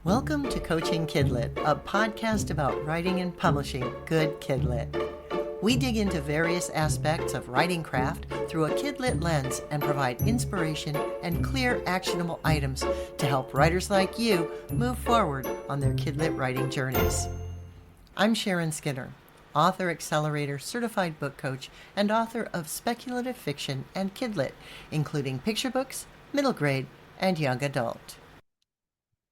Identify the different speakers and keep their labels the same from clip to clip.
Speaker 1: Welcome to Coaching KidLit, a podcast about writing and publishing good KidLit. We dig into various aspects of writing craft through a KidLit lens and provide inspiration and clear, actionable items to help writers like you move forward on their KidLit writing journeys. I'm Sharon Skinner, author, accelerator, certified book coach, and author of speculative fiction and KidLit, including picture books, middle grade, and young adult.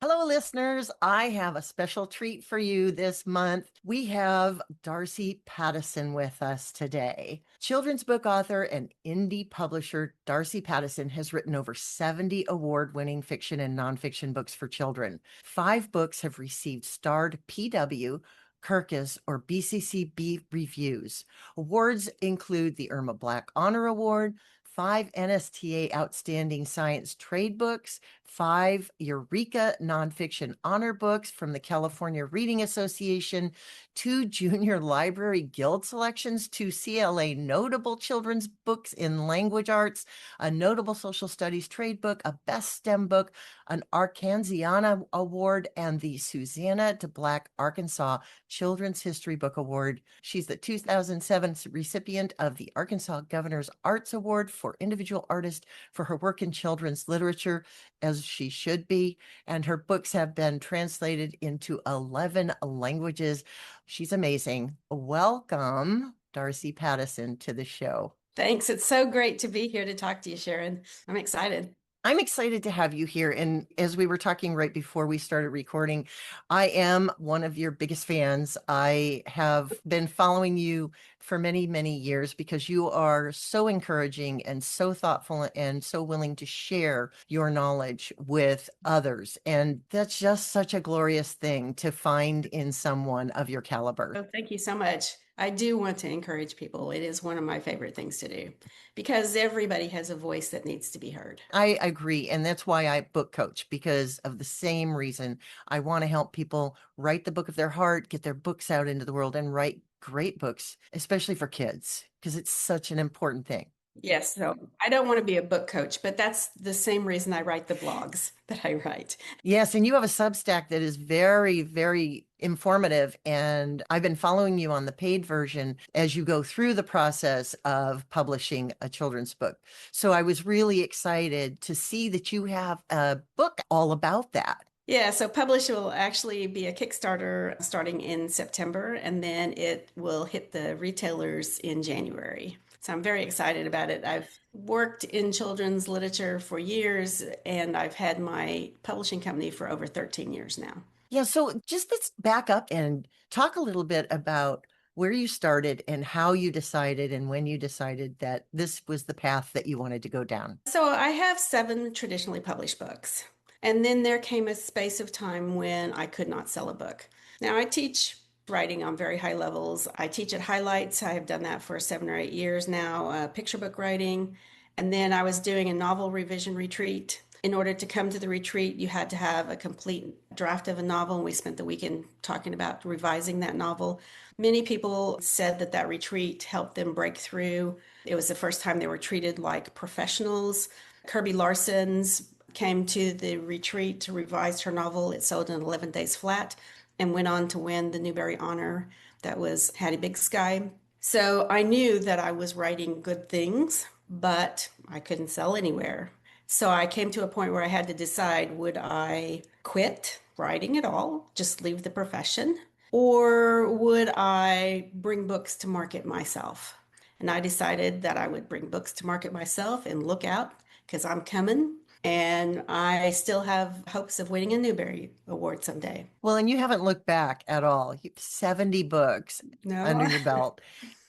Speaker 1: Hello, listeners. I have a special treat for you this month. We have Darcy Pattison with us today. Children's book author and indie publisher Darcy Pattison has written over 70 award-winning fiction and nonfiction books for children. 5 books have received starred PW, Kirkus, or BCCB reviews. Awards include the Irma Black Honor Award, 5 NSTA Outstanding Science Trade Books, 5 Eureka Nonfiction Honor Books from the California Reading Association, 2 Junior Library Guild selections, 2 CLA Notable Children's Books in Language Arts, a Notable Social Studies Trade Book, a Best STEM Book, an Arkansiana Award, and the Susanna de Black Arkansas Children's History Book Award. She's the 2007 recipient of the Arkansas Governor's Arts Award for Individual Artist for her work in children's literature, as she should be, and her books have been translated into 11 languages. She's amazing. Welcome, Darcy Pattison, to the show.
Speaker 2: Thanks. It's so great to be here to talk to you, Sharon. I'm excited.
Speaker 1: I'm excited to have you here. And as we were talking right before we started recording, I am one of your biggest fans. I have been following you for many, many years because you are so encouraging and so thoughtful and so willing to share your knowledge with others. And that's just such a glorious thing to find in someone of your caliber.
Speaker 2: Oh, thank you so much. I do want to encourage people. It is one of my favorite things to do because everybody has a voice that needs to be heard.
Speaker 1: I agree. And that's why I book coach, because of the same reason. I want to help people write the book of their heart, get their books out into the world, and write great books, especially for kids, because it's such an important thing.
Speaker 2: Yes, so I don't want to be a book coach, but that's the same reason I write the blogs that I write.
Speaker 1: Yes, and you have a Substack that is very, very informative, and I've been following you on the paid version as you go through the process of publishing a children's book. So I was really excited to see that you have a book all about that.
Speaker 2: Yeah, so Publish will actually be a Kickstarter starting in September, and then it will hit the retailers in January. So I'm very excited about it. I've worked in children's literature for years, and I've had my publishing company for over 13 years now.
Speaker 1: Yeah, so just let's back up and talk a little bit about where you started and how you decided and when you decided that this was the path that you wanted to go down.
Speaker 2: So I have 7 traditionally published books. And then there came a space of time when I could not sell a book. Now I teach writing on very high levels. I teach at Highlights. I have done that for 7 or 8 years now, picture book writing. And then I was doing a novel revision retreat. In order to come to the retreat, you had to have a complete draft of a novel. And we spent the weekend talking about revising that novel. Many people said that that retreat helped them break through. It was the first time they were treated like professionals. Kirby Larson's came to the retreat to revise her novel. It sold in 11 days flat and went on to win the Newbery Honor. That was Hattie Big Sky. So I knew that I was writing good things, but I couldn't sell anywhere. So I came to a point where I had to decide, would I quit writing at all, just leave the profession, or would I bring books to market myself? And I decided that I would bring books to market myself and look out because I'm coming. And I still have hopes of winning a Newbery Award someday.
Speaker 1: Well, and you haven't looked back at all. You have 70 books under your belt.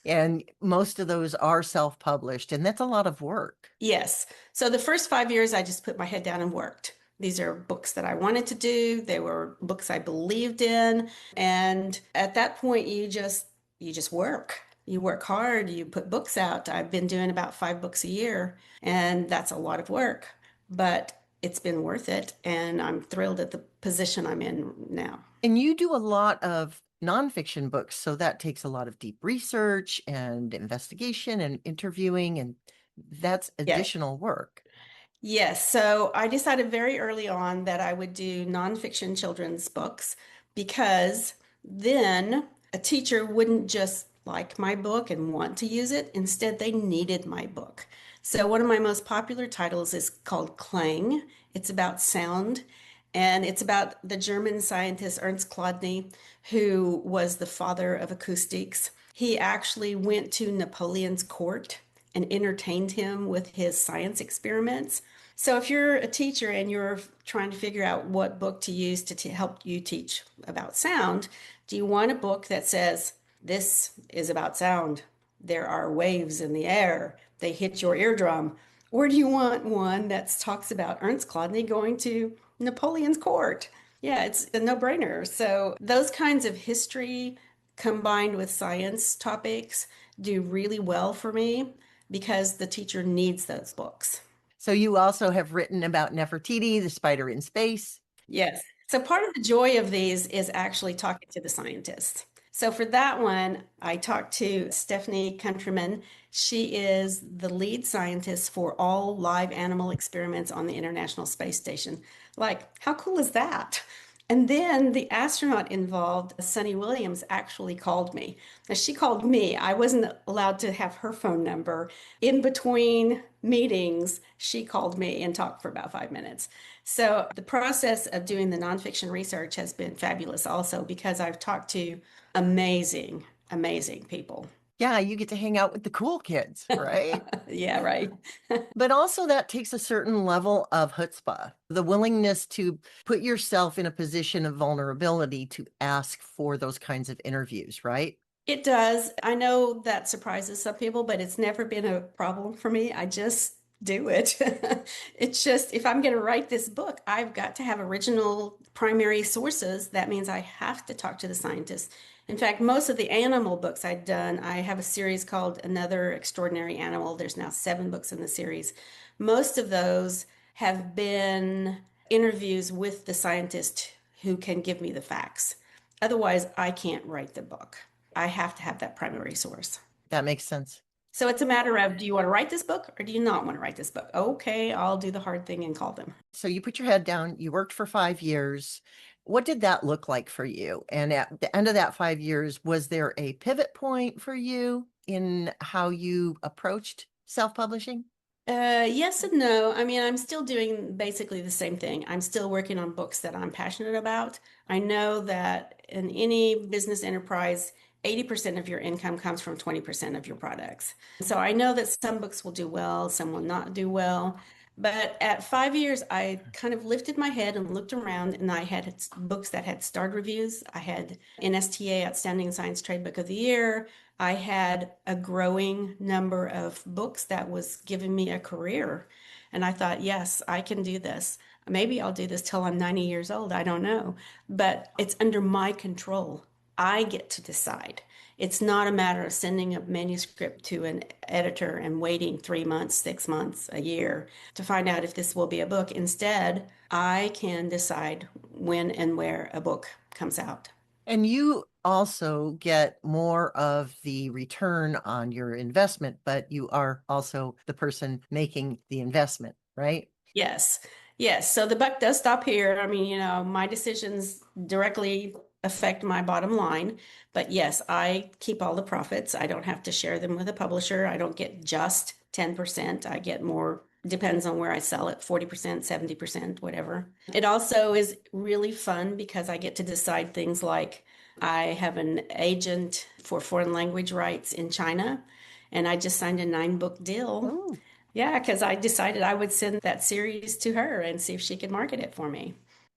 Speaker 1: And most of those are self-published, and that's a lot of work.
Speaker 2: Yes. So the first 5 years, I just put my head down and worked. These are books that I wanted to do. They were books I believed in. And at that point, you just work. You work hard. You put books out. I've been doing about 5 books a year, and that's a lot of work. But it's been worth it, and I'm thrilled at the position I'm in now.
Speaker 1: And you do a lot of nonfiction books, so that takes a lot of deep research and investigation and interviewing, and that's additional work.
Speaker 2: Yes, so I decided very early on that I would do nonfiction children's books because then a teacher wouldn't just like my book and want to use it. Instead, they needed my book. So one of my most popular titles is called Klang. It's about sound, and it's about the German scientist Ernst Chladni, who was the father of acoustics. He actually went to Napoleon's court and entertained him with his science experiments. So if you're a teacher and you're trying to figure out what book to use to help you teach about sound, do you want a book that says, this is about sound? There are waves in the air. They hit your eardrum. Or do you want one that talks about Ernst Chladni going to Napoleon's court? Yeah, it's a no-brainer. So those kinds of history combined with science topics do really well for me because the teacher needs those books.
Speaker 1: So you also have written about Nefertiti, the spider in space.
Speaker 2: Yes. So part of the joy of these is actually talking to the scientists. So for that one, I talked to Stephanie Countryman. She is the lead scientist for all live animal experiments on the International Space Station. Like, how cool is that? And then the astronaut involved, Sunny Williams, actually called me. Now, she called me. I wasn't allowed to have her phone number. In between meetings, she called me and talked for about 5 minutes. So the process of doing the nonfiction research has been fabulous also because I've talked to amazing, amazing people.
Speaker 1: Yeah, you get to hang out with the cool kids, right?
Speaker 2: Yeah, right.
Speaker 1: But also that takes a certain level of chutzpah, the willingness to put yourself in a position of vulnerability to ask for those kinds of interviews, right?
Speaker 2: It does. I know that surprises some people, but it's never been a problem for me. I just do it. It's just, if I'm going to write this book, I've got to have original primary sources. That means I have to talk to the scientists. In fact, most of the animal books I've done, I have a series called Another Extraordinary Animal. There's now 7 books in the series. Most of those have been interviews with the scientist who can give me the facts. Otherwise, I can't write the book. I have to have that primary source.
Speaker 1: That makes sense.
Speaker 2: So it's a matter of, do you want to write this book or do you not want to write this book? Okay, I'll do the hard thing and call them.
Speaker 1: So you put your head down, you worked for 5 years. What did that look like for you? And at the end of that 5 years, was there a pivot point for you in how you approached self-publishing?
Speaker 2: Yes and no. I mean, I'm still doing basically the same thing. I'm still working on books that I'm passionate about. I know that in any business enterprise, 80% of your income comes from 20% of your products. So I know that some books will do well, some will not do well. But at 5 years, I kind of lifted my head and looked around, and I had books that had starred reviews. I had NSTA Outstanding Science Trade Book of the Year. I had a growing number of books that was giving me a career. And I thought, yes, I can do this. Maybe I'll do this till I'm 90 years old. I don't know. But it's under my control. I get to decide. It's not a matter of sending a manuscript to an editor and waiting 3 months, 6 months, a year to find out if this will be a book. Instead, I can decide when and where a book comes out.
Speaker 1: And you also get more of the return on your investment, but you are also the person making the investment, right?
Speaker 2: Yes. Yes. So the buck does stop here. I mean, my decisions directly affect my bottom line. But yes, I keep all the profits. I don't have to share them with a publisher. I don't get just 10%. I get more, depends on where I sell it, 40%, 70%, whatever. It also is really fun because I get to decide things like I have an agent for foreign language rights in China, and I just signed a 9-book deal.
Speaker 1: Ooh,
Speaker 2: Yeah, because I decided I would send that series to her and see if she could market it for me.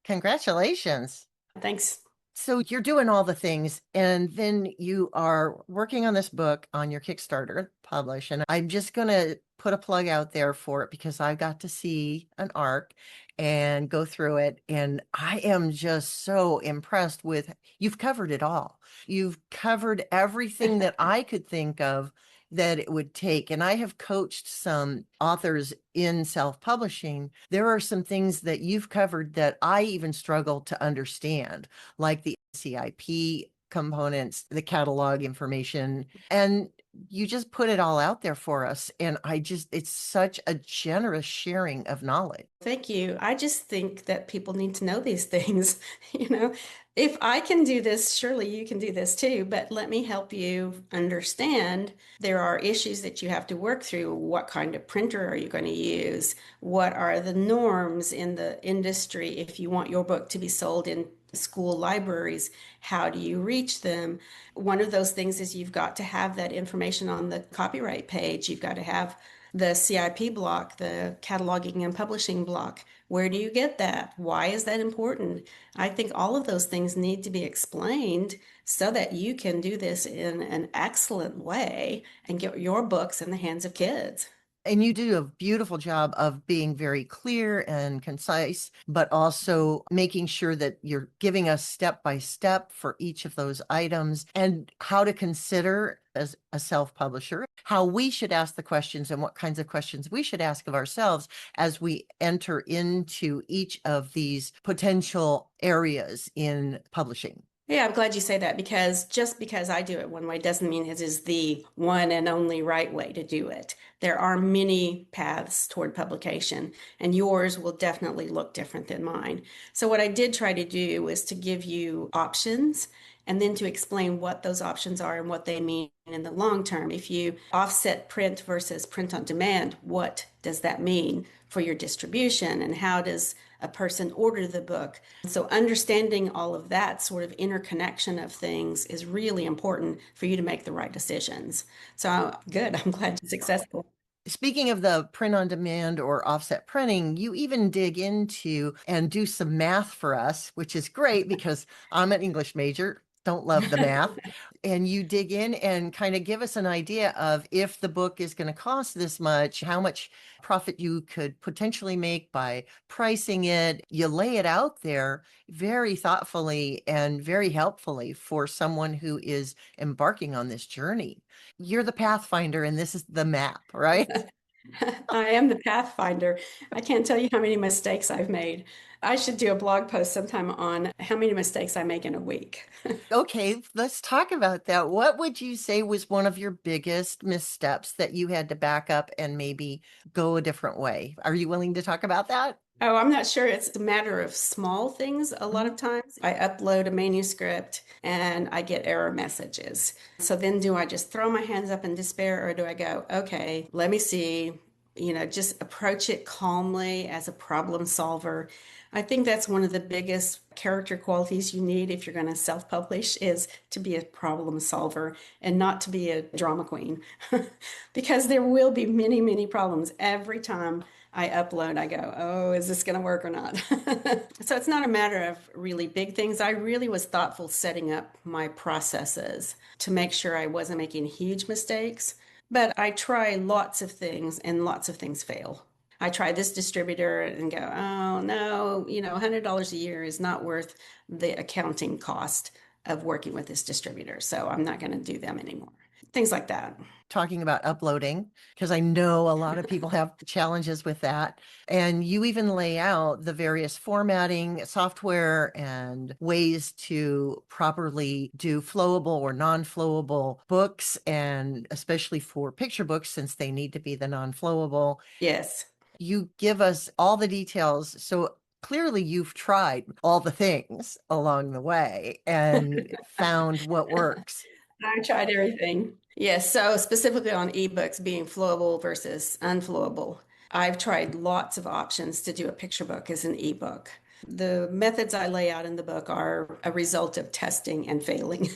Speaker 1: congratulations.
Speaker 2: Thanks.
Speaker 1: So you're doing all the things, and then you are working on this book on your Kickstarter publish. And I'm just going to put a plug out there for it because I got to see an arc and go through it. And I am just so impressed with you've covered it all. You've covered everything that I could think of that it would take. And I have coached some authors in self-publishing. There are some things that you've covered that I even struggle to understand, like the CIP components, the catalog information. And you just put it all out there for us. And it's such a generous sharing of knowledge.
Speaker 2: Thank you. I just think that people need to know these things. You know, if I can do this, surely you can do this too. But let me help you understand there are issues that you have to work through. What kind of printer are you going to use? What are the norms in the industry if you want your book to be sold in school libraries? How do you reach them? One of those things is you've got to have that information on the copyright page. You've got to have the CIP block, the cataloging and publishing block. Where do you get that? Why is that important? I think all of those things need to be explained so that you can do this in an excellent way and get your books in the hands of kids.
Speaker 1: And you do a beautiful job of being very clear and concise, but also making sure that you're giving us step by step for each of those items and how to consider as a self-publisher, how we should ask the questions and what kinds of questions we should ask of ourselves as we enter into each of these potential areas in publishing.
Speaker 2: Yeah, I'm glad you say that because just because I do it one way doesn't mean it is the one and only right way to do it. There are many paths toward publication, and yours will definitely look different than mine. So, what I did try to do was to give you options and then to explain what those options are and what they mean in the long term. If you offset print versus print on demand, what does that mean for your distribution and how does a person order the book? So understanding all of that sort of interconnection of things is really important for you to make the right decisions. So good, I'm glad you're successful.
Speaker 1: Speaking of the print on demand or offset printing, you even dig into and do some math for us, which is great because I'm an English major, don't love the math. And you dig in and kind of give us an idea of if the book is going to cost this much, how much profit you could potentially make by pricing it. You lay it out there very thoughtfully and very helpfully for someone who is embarking on this journey. You're the pathfinder and this is the map, right?
Speaker 2: I am the pathfinder. I can't tell you how many mistakes I've made. I should do a blog post sometime on how many mistakes I make in a week.
Speaker 1: Okay, let's talk about that. What would you say was one of your biggest missteps that you had to back up and maybe go a different way? Are you willing to talk about that?
Speaker 2: Oh, I'm not sure. It's a matter of small things a lot of times. I upload a manuscript and I get error messages. So then do I just throw my hands up in despair or do I go, okay, let me see, just approach it calmly as a problem solver. I think that's one of the biggest character qualities you need if you're going to self-publish is to be a problem solver and not to be a drama queen because there will be many, many problems every time I upload, I go, oh, is this going to work or not? So it's not a matter of really big things. I really was thoughtful setting up my processes to make sure I wasn't making huge mistakes. But I try lots of things and lots of things fail. I try this distributor and go, oh, no, $100 a year is not worth the accounting cost of working with this distributor. So I'm not going to do them anymore. Things like that.
Speaker 1: Talking about uploading, because I know a lot of people have challenges with that. And you even lay out the various formatting software and ways to properly do flowable or non-flowable books, and especially for picture books, since they need to be the non-flowable.
Speaker 2: Yes.
Speaker 1: You give us all the details. So clearly you've tried all the things along the way and found what works.
Speaker 2: I tried everything. Yes, so specifically on ebooks being flowable versus unflowable, I've tried lots of options to do a picture book as an ebook. The methods I lay out in the book are a result of testing and failing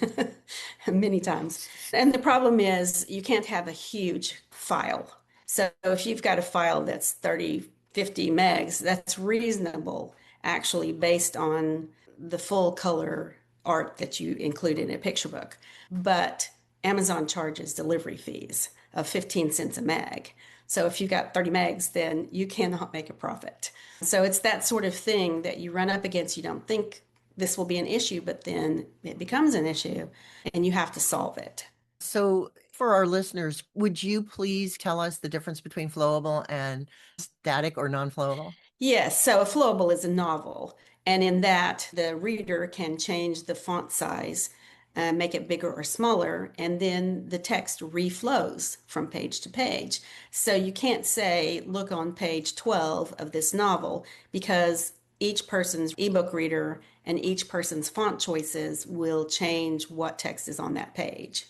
Speaker 2: many times. And the problem is you can't have a huge file. So if you've got a file that's 30, 50 megs, that's reasonable actually based on the full color art that you include in a picture book. But Amazon charges delivery fees of 15 cents a meg. So if you got 30 megs, then you cannot make a profit. So it's that sort of thing that you run up against. You don't think this will be an issue, but then it becomes an issue and you have to solve it.
Speaker 1: So for our listeners, would you please tell us the difference between flowable and static or non-flowable?
Speaker 2: Yes, so a flowable is a novel, and in that, the reader can change the font size make it bigger or smaller, and then the text reflows from page to page. So you can't say, look on page 12 of this novel, because each person's ebook reader and each person's font choices will change what text is on that page.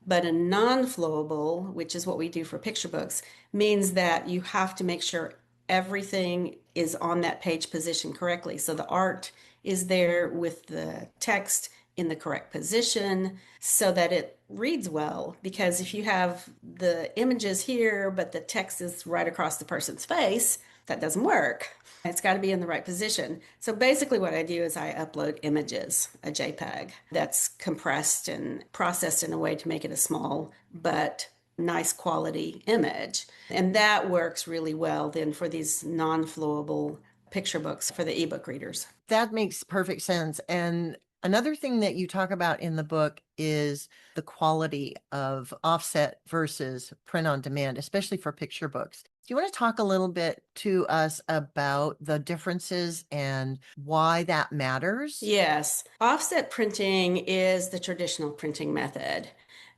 Speaker 2: But a non-flowable, which is what we do for picture books, means that you have to make sure everything is on that page positioned correctly. So the art is there with the text in the correct position so that it reads well. Because if you have the images here, but the text is right across the person's face, that doesn't work. It's got to be in the right position. So basically what I do is I upload images, a JPEG that's compressed and processed in a way to make it a small but nice quality image. And that works really well then for these non-flowable picture books for the ebook readers.
Speaker 1: That makes perfect sense. And another thing that you talk about in the book is the quality of offset versus print on demand, especially for picture books. Do you want to talk a little bit to us about the differences and why that matters?
Speaker 2: Yes. Offset printing is the traditional printing method,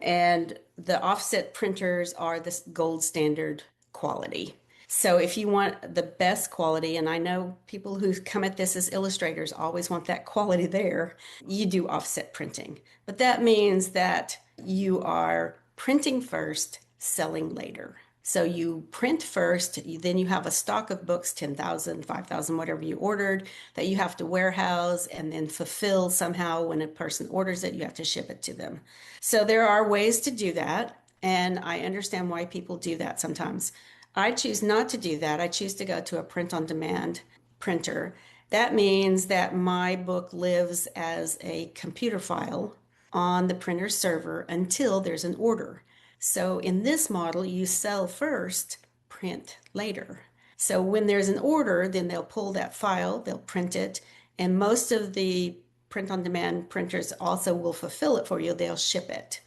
Speaker 2: and the offset printers are the gold standard quality. So if you want the best quality, and I know people who come at this as illustrators always want that quality there, you do offset printing. But that means that you are printing first, selling later. So you print first, then you have a stock of books, 10,000, 5,000, whatever you ordered, that you have to warehouse and then fulfill somehow. When a person orders it, you have to ship it to them. So there are ways to do that, and I understand why people do that sometimes. I choose not to do that. I choose to go to a print on demand printer. That means that my book lives as a computer file on the printer's server until there's an order. So in this model, you sell first, print later. So when there's an order, then they'll pull that file, they'll print it, and most of the print on demand printers also will fulfill it for you. They'll ship it.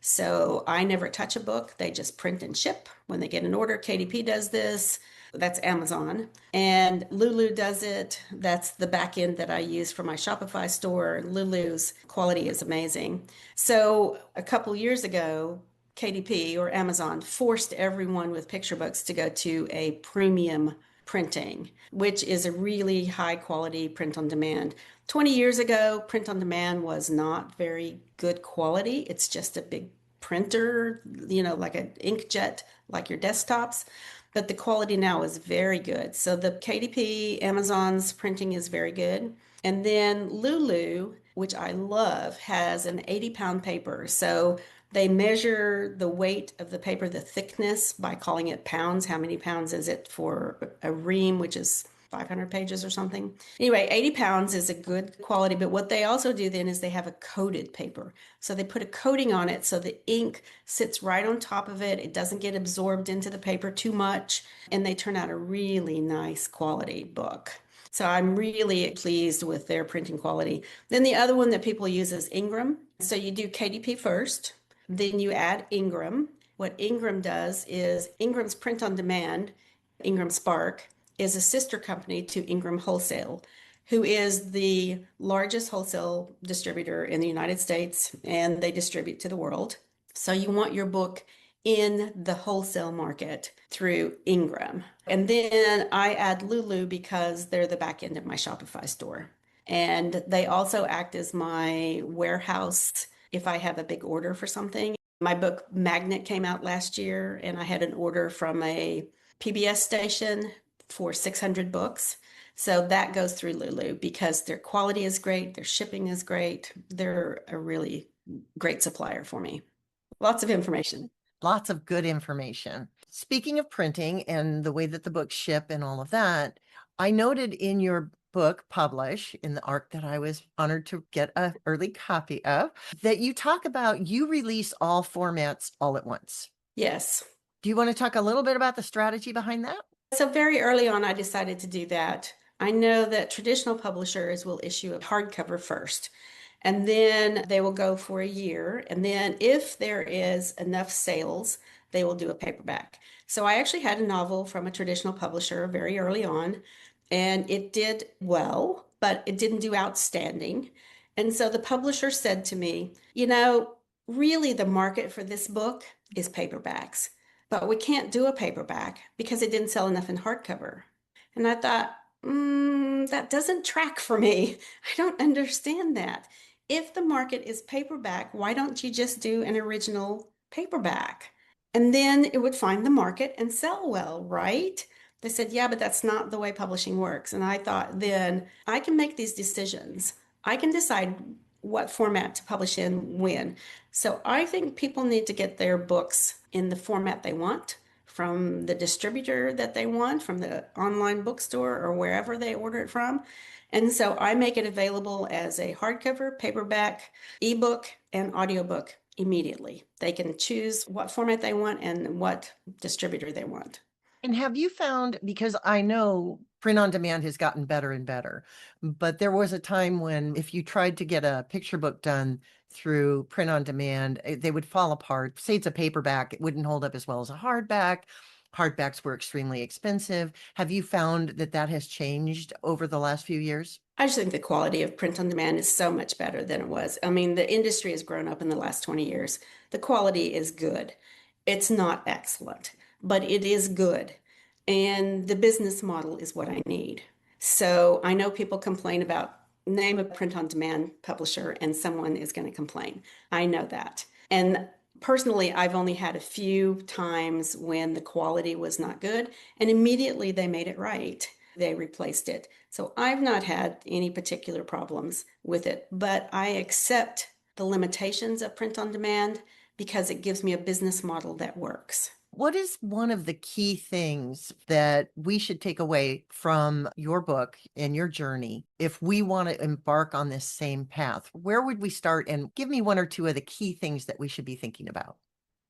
Speaker 2: So I never touch a book. They just print and ship when they get an order. KDP does this. That's Amazon. And Lulu does it. That's the back end that I use for my Shopify store. Lulu's quality is amazing. So a couple years ago, KDP or Amazon forced everyone with picture books to go to a premium printing, which is a really high quality print on demand. 20 years ago, print on demand was not very good quality. It's just a big printer, like an inkjet, like your desktops. But the quality now is very good. So the KDP, Amazon's printing is very good. And then Lulu, which I love, has an 80-pound paper. So they measure the weight of the paper, the thickness, by calling it pounds. How many pounds is it for a ream, which is 500 pages or something? Anyway, 80 pounds is a good quality, but what they also do then is they have a coated paper. So they put a coating on it so the ink sits right on top of it. It doesn't get absorbed into the paper too much, and they turn out a really nice quality book. So I'm really pleased with their printing quality. Then the other one that people use is Ingram. So you do KDP first, then you add Ingram. What Ingram does is Ingram's print on demand, Ingram Spark, is a sister company to Ingram Wholesale, who is the largest wholesale distributor in the United States, and they distribute to the world. So you want your book in the wholesale market through Ingram. And then I add Lulu because they're the back end of my Shopify store. And they also act as my warehouse if I have a big order for something. My book Magnet came out last year, and I had an order from a PBS station for 600 books. So that goes through Lulu because their quality is great, their shipping is great. They're a really great supplier for me. Lots of information.
Speaker 1: Lots of good information. Speaking of printing and the way that the books ship and all of that, I noted in your book, Publish, in the ARC that I was honored to get an early copy of, that you talk about you release all formats all at once.
Speaker 2: Yes.
Speaker 1: Do you want to talk a little bit about the strategy behind that?
Speaker 2: So very early on, I decided to do that. I know that traditional publishers will issue a hardcover first, and then they will go for a year. And then if there is enough sales, they will do a paperback. So I actually had a novel from a traditional publisher very early on, and it did well, but it didn't do outstanding. And so the publisher said to me, you know, really the market for this book is paperbacks, but we can't do a paperback because it didn't sell enough in hardcover. And I thought, that doesn't track for me. I don't understand that. If the market is paperback, why don't you just do an original paperback? And then it would find the market and sell well, right? They said, yeah, but that's not the way publishing works. And I thought, then I can make these decisions. I can decide what format to publish in when. So I think people need to get their books in the format they want, from the distributor that they want, from the online bookstore or wherever they order it from. And so I make it available as a hardcover, paperback, ebook, and audiobook immediately. They can choose what format they want and what distributor they want.
Speaker 1: And have you found, because I know print on demand has gotten better and better, but there was a time when if you tried to get a picture book done through print on demand, they would fall apart. Say it's a paperback, it wouldn't hold up as well as a hardback. Hardbacks were extremely expensive. Have you found that that has changed over the last few years?
Speaker 2: I just think the quality of print on demand is so much better than it was. I mean, the industry has grown up in the last 20 years. The quality is good. It's not excellent, but it is good. And the business model is what I need. So I know people complain about name a print on demand publisher and someone is going to complain. I know that. And personally, I've only had a few times when the quality was not good and immediately they made it right. They replaced it. So I've not had any particular problems with it, but I accept the limitations of print on demand because it gives me a business model that works.
Speaker 1: What is one of the key things that we should take away from your book and your journey if we want to embark on this same path? Where would we start? And give me one or two of the key things that we should be thinking about.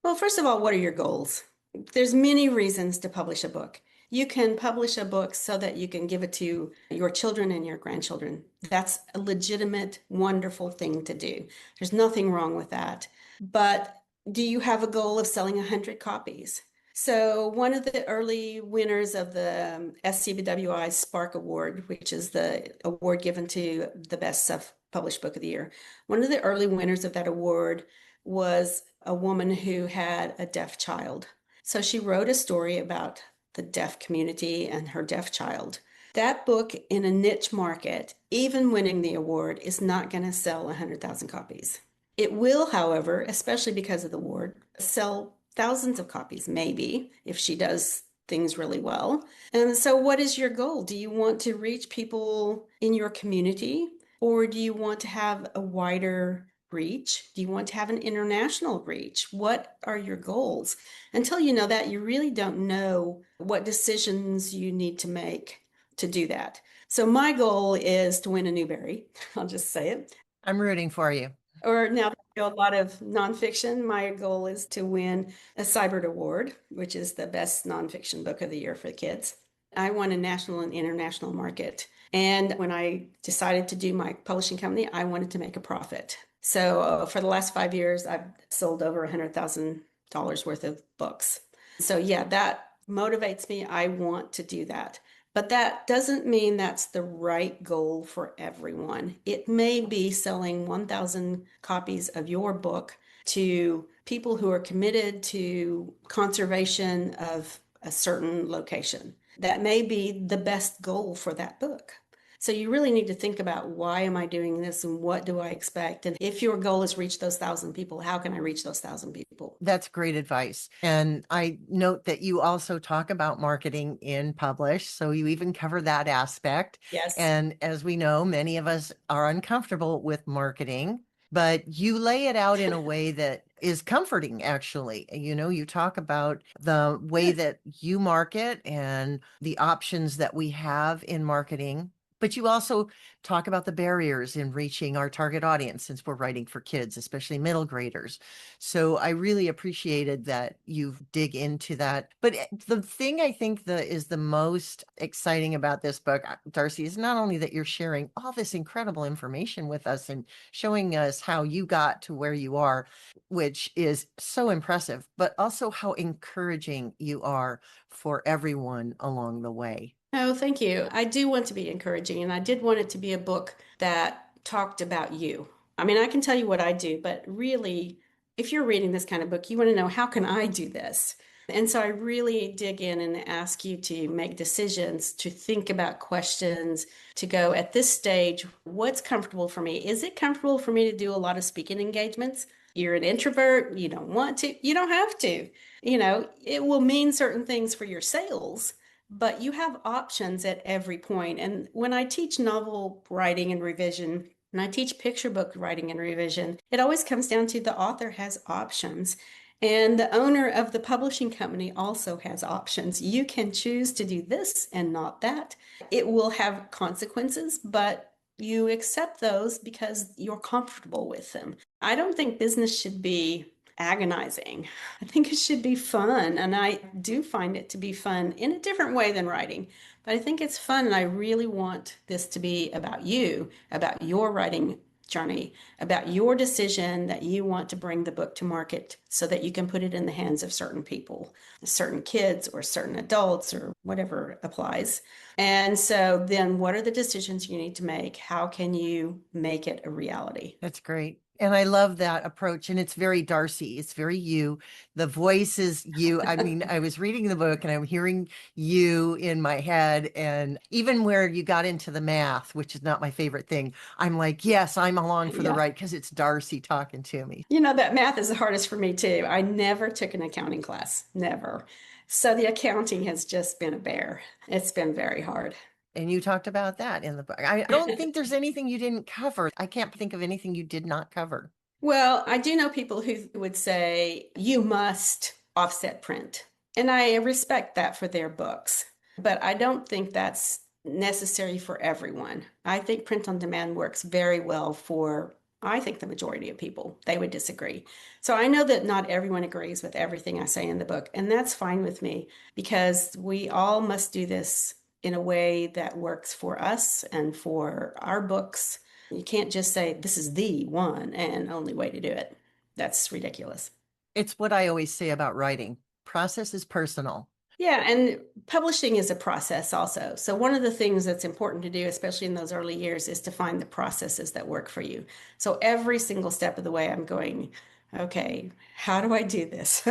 Speaker 2: Well, first of all, what are your goals? There's many reasons to publish a book. You can publish a book so that you can give it to your children and your grandchildren. That's a legitimate, wonderful thing to do. There's nothing wrong with that. But do you have a goal of selling 100 copies? So, one of the early winners of the SCBWI Spark Award, which is the award given to the best self-published book of the year, one of the early winners of that award was a woman who had a deaf child. So she wrote a story about the deaf community and her deaf child. That book in a niche market, even winning the award, is not going to sell 100,000 copies. It will, however, especially because of the award, sell thousands of copies, maybe, if she does things really well. And so, what is your goal? Do you want to reach people in your community, or do you want to have a wider reach? Do you want to have an international reach? What are your goals? Until you know that, you really don't know what decisions you need to make to do that. So, my goal is to win a Newbery. I'll just say it.
Speaker 1: I'm rooting for you.
Speaker 2: Or now that I do a lot of nonfiction, my goal is to win a Cybert Award, which is the best nonfiction book of the year for the kids. I won a national and international market. And when I decided to do my publishing company, I wanted to make a profit. So for the last 5 years, I've sold over $100,000 worth of books. So yeah, that motivates me. I want to do that. But that doesn't mean that's the right goal for everyone. It may be selling 1,000 copies of your book to people who are committed to conservation of a certain location. That may be the best goal for that book. So you really need to think about, why am I doing this and what do I expect? And if your goal is reach those 1,000 people, how can I reach those 1,000 people?
Speaker 1: That's great advice. And I note that you also talk about marketing in Publish. So you even cover that aspect.
Speaker 2: Yes.
Speaker 1: And as we know, many of us are uncomfortable with marketing, but you lay it out in a way that is comforting, actually. You talk about the way that you market and the options that we have in marketing. But you also talk about the barriers in reaching our target audience, since we're writing for kids, especially middle graders. So I really appreciated that you dig into that. But the thing I think that is the most exciting about this book, Darcy, is not only that you're sharing all this incredible information with us and showing us how you got to where you are, which is so impressive, but also how encouraging you are for everyone along the way.
Speaker 2: Oh, thank you. I do want to be encouraging, and I did want it to be a book that talked about you. I mean, I can tell you what I do, but really, if you're reading this kind of book, you want to know, how can I do this? And so I really dig in and ask you to make decisions, to think about questions, to go at this stage, what's comfortable for me? Is it comfortable for me to do a lot of speaking engagements? You're an introvert, you don't want to, you don't have to. It will mean certain things for your sales, but you have options at every point. And when I teach novel writing and revision, and I teach picture book writing and revision, it always comes down to the author has options. And the owner of the publishing company also has options. You can choose to do this and not that. It will have consequences, but you accept those because you're comfortable with them. I don't think business should be agonizing. I think it should be fun. And I do find it to be fun in a different way than writing. But I think it's fun. And I really want this to be about you, about your writing journey, about your decision that you want to bring the book to market so that you can put it in the hands of certain people, certain kids or certain adults or whatever applies. And so then what are the decisions you need to make? How can you make it a reality?
Speaker 1: That's great. And I love that approach. And it's very Darcy. It's very you. The voice is you. I mean, I was reading the book and I'm hearing you in my head. And even where you got into the math, which is not my favorite thing, I'm like, yes, I'm along for the
Speaker 2: Yeah.
Speaker 1: ride because it's Darcy talking to me.
Speaker 2: That math is the hardest for me too. I never took an accounting class, never. So the accounting has just been a bear. It's been very hard.
Speaker 1: And you talked about that in the book. I don't think there's anything you didn't cover. I can't think of anything you did not cover.
Speaker 2: Well, I do know people who would say you must offset print. And I respect that for their books, but I don't think that's necessary for everyone. I think print on demand works very well for, I think, the majority of people. They would disagree. So I know that not everyone agrees with everything I say in the book, and that's fine with me because we all must do this in a way that works for us and for our books. You can't just say this is the one and only way to do it. That's ridiculous.
Speaker 1: It's what I always say about writing. Process is personal.
Speaker 2: Yeah, and publishing is a process also. So, one of the things that's important to do, especially in those early years, is to find the processes that work for you. So, every single step of the way, I'm going, okay, how do I do this?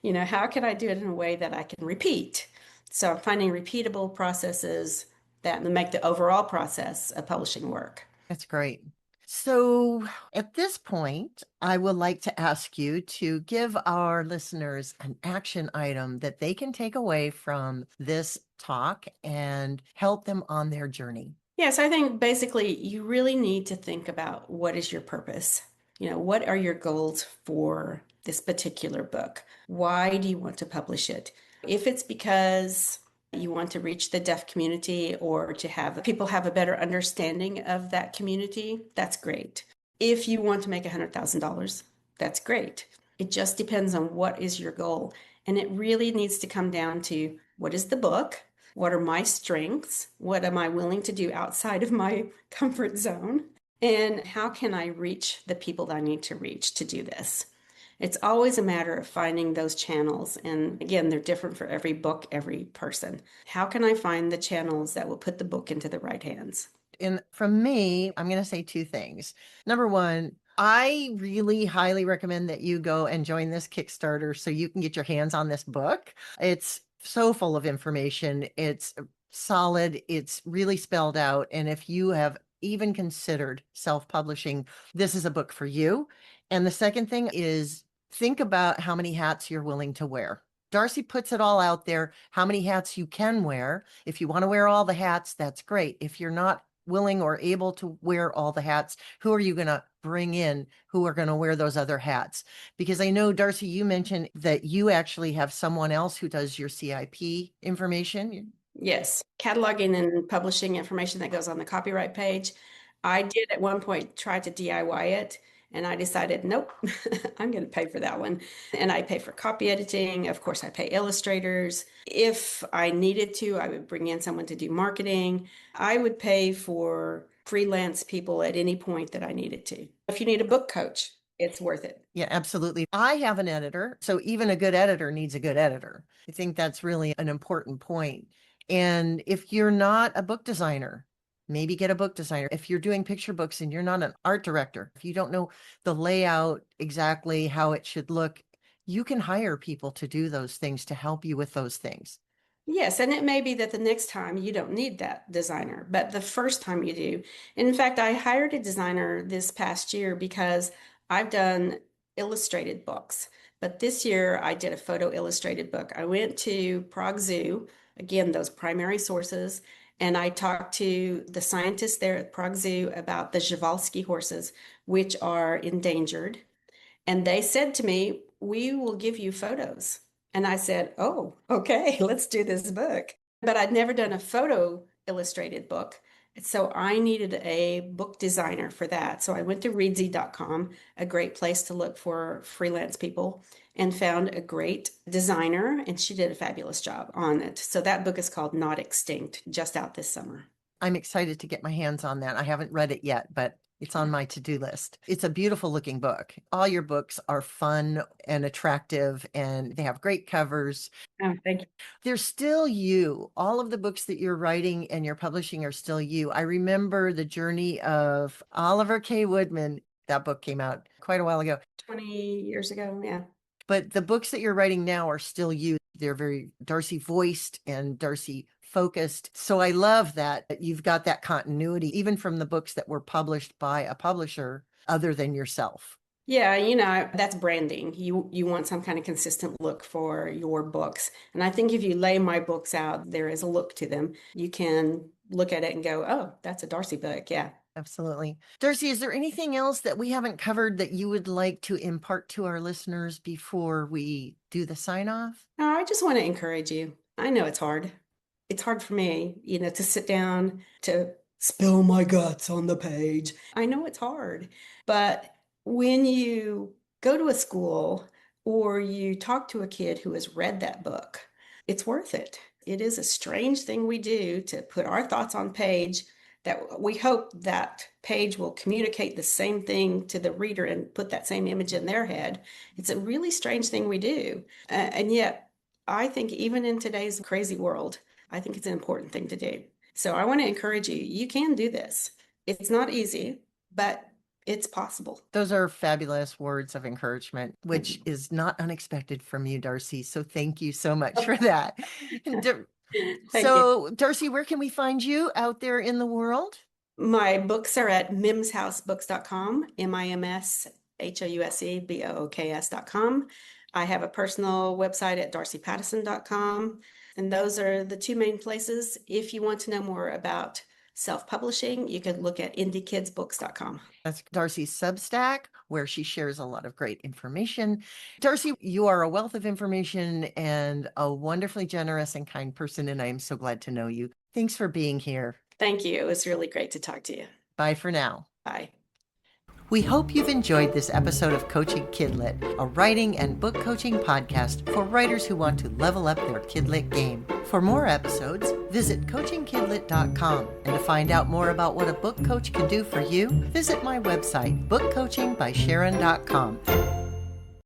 Speaker 2: How can I do it in a way that I can repeat? So, I'm finding repeatable processes that make the overall process of publishing work.
Speaker 1: That's great. So at this point, I would like to ask you to give our listeners an action item that they can take away from this talk and help them on their journey.
Speaker 2: Yes, I think basically you really need to think about what is your purpose? What are your goals for this particular book? Why do you want to publish it? If it's because you want to reach the deaf community or to have people have a better understanding of that community, that's great. If you want to make $100,000, that's great. It just depends on what is your goal. And it really needs to come down to what is the book? What are my strengths? What am I willing to do outside of my comfort zone? And how can I reach the people that I need to reach to do this? It's always a matter of finding those channels. And again, they're different for every book, every person. How can I find the channels that will put the book into the right hands?
Speaker 1: And from me, I'm going to say two things. Number one, I really highly recommend that you go and join this Kickstarter so you can get your hands on this book. It's so full of information. It's solid. It's really spelled out. And if you have even considered self-publishing, this is a book for you. And the second thing is think about how many hats you're willing to wear. Darcy puts it all out there, how many hats you can wear. If you want to wear all the hats, that's great. If you're not willing or able to wear all the hats, who are you going to bring in who are going to wear those other hats? Because I know, Darcy, you mentioned that you actually have someone else who does your CIP information.
Speaker 2: Yes, cataloging and publishing information that goes on the copyright page. I did at one point try to DIY it, and I decided, nope, I'm going to pay for that one. And I pay for copy editing. Of course, I pay illustrators. If I needed to, I would bring in someone to do marketing. I would pay for freelance people at any point that I needed to. If you need a book coach, it's worth it.
Speaker 1: Yeah, absolutely. I have an editor, so even a good editor needs a good editor. I think that's really an important point. And if you're not a book designer, maybe get a book designer. If you're doing picture books and you're not an art director, if you don't know the layout exactly how it should look, you can hire people to do those things to help you with those things.
Speaker 2: Yes, and it may be that the next time you don't need that designer, but the first time you do. In fact, I hired a designer this past year because I've done illustrated books, but this year I did a photo illustrated book. I went to Prague Zoo, again, those primary sources, and I talked to the scientists there at Prague Zoo about the Przewalski horses, which are endangered. And they said to me, "We will give you photos." And I said, "Oh, okay, let's do this book." But I'd never done a photo illustrated book. So I needed a book designer for that. So I went to readsy.com, a great place to look for freelance people, and found a great designer, and she did a fabulous job on it. So that book is called Not Extinct, just out this summer.
Speaker 1: I'm excited to get my hands on that. I haven't read it yet, but it's on my to-do list. It's a beautiful looking book. All your books are fun and attractive, and they have great covers.
Speaker 2: Oh, thank you.
Speaker 1: They're still you. All of the books that you're writing and you're publishing are still you. I remember the journey of Oliver K. Woodman. That book came out quite a while ago.
Speaker 2: 20 years ago, yeah.
Speaker 1: But the books that you're writing now are still you. They're very Darcy voiced and Darcy focused. So I love that you've got that continuity, even from the books that were published by a publisher other than yourself.
Speaker 2: Yeah, that's branding. You want some kind of consistent look for your books. And I think if you lay my books out, there is a look to them. You can look at it and go, "Oh, that's a Darcy book." Yeah.
Speaker 1: Absolutely. Darcy, is there anything else that we haven't covered that you would like to impart to our listeners before we do the sign off?
Speaker 2: No, I just want to encourage you. I know it's hard. It's hard for me, to sit down, to spill my guts on the page. I know it's hard, but when you go to a school or you talk to a kid who has read that book, it's worth it. It is a strange thing we do to put our thoughts on page that we hope that page will communicate the same thing to the reader and put that same image in their head. It's a really strange thing we do. And yet, I think even in today's crazy world, I think it's an important thing to do. So I want to encourage you. You can do this. It's not easy, but it's possible.
Speaker 1: Those are fabulous words of encouragement, which is not unexpected from you, Darcy. So thank you so much for that. So, Darcy, where can we find you out there in the world?
Speaker 2: My books are at mimshousebooks.com, MIMSHOUSEBOOKS.com. I have a personal website at darcypattison.com. And those are the two main places. If you want to know more about self-publishing, you can look at indiekidsbooks.com.
Speaker 1: That's Darcy's Substack, where she shares a lot of great information. Darcy, you are a wealth of information and a wonderfully generous and kind person, and I am so glad to know you. Thanks for being here.
Speaker 2: Thank you. It was really great to talk to you.
Speaker 1: Bye for now.
Speaker 2: Bye.
Speaker 1: We hope you've enjoyed this episode of Coaching KidLit, a writing and book coaching podcast for writers who want to level up their KidLit game. For more episodes, visit coachingkidlit.com. And to find out more about what a book coach can do for you, visit my website, bookcoachingbysharon.com.